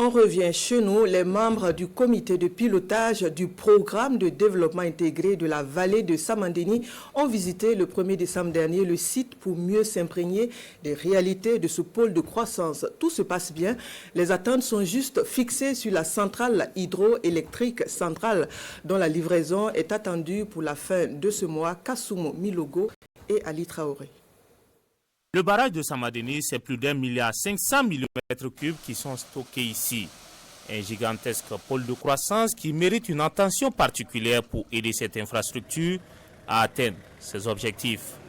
On revient chez nous. Les membres du comité de pilotage du programme de développement intégré de la vallée de Samandéni ont visité le 1er décembre dernier le site pour mieux s'imprégner des réalités de ce pôle de croissance. Tout se passe bien. Les attentes sont juste fixées sur la centrale hydroélectrique centrale dont la livraison est attendue pour la fin de ce mois. Kassumo Milogo et Ali Traoré. Le barrage de Samandéni, c'est plus d'1,5 milliard mm3 qui sont stockés ici. Un gigantesque pôle de croissance qui mérite une attention particulière pour aider cette infrastructure à atteindre ses objectifs.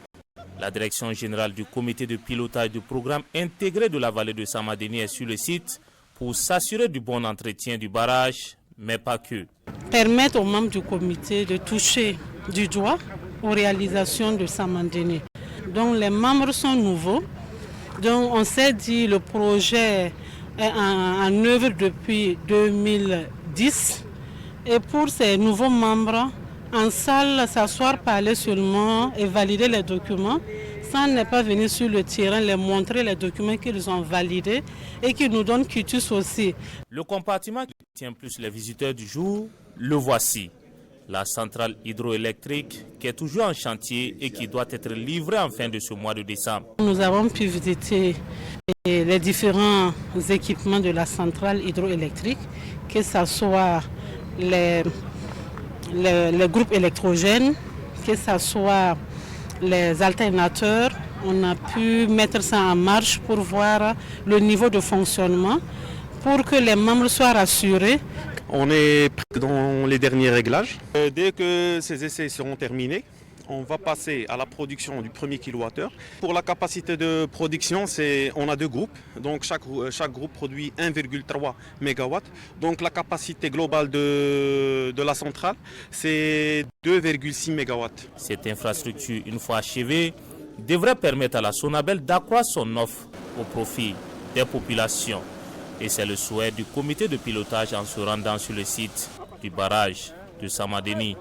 La direction générale du comité de pilotage du programme intégré de la vallée de Samandéni est sur le site pour s'assurer du bon entretien du barrage, mais pas que. Permettre aux membres du comité de toucher du doigt aux réalisations de Samandéni. Donc les membres sont nouveaux. Donc on s'est dit le projet est en œuvre depuis 2010. Et pour ces nouveaux membres, en salle, s'asseoir, parler seulement et valider les documents, sans ne pas venir sur le terrain, les montrer les documents qu'ils ont validés et qui nous donnent quitus aussi. Le compartiment qui tient plus les visiteurs du jour, le voici. La centrale hydroélectrique qui est toujours en chantier et qui doit être livrée en fin de ce mois de décembre. Nous avons pu visiter les différents équipements de la centrale hydroélectrique, que ce soit les groupes électrogènes, que ce soit les alternateurs. On a pu mettre ça en marche pour voir le niveau de fonctionnement, pour que les membres soient rassurés. On est dans les derniers réglages. Dès que ces essais seront terminés, on va passer à la production du premier kilowattheure. Pour la capacité de production, on a deux groupes. Donc chaque groupe produit 1,3 MW. Donc la capacité globale de la centrale, c'est 2,6 MW. Cette infrastructure, une fois achevée, devrait permettre à la Sonabel d'accroître son offre au profit des populations. Et c'est le souhait du comité de pilotage en se rendant sur le site du barrage de Samandéni.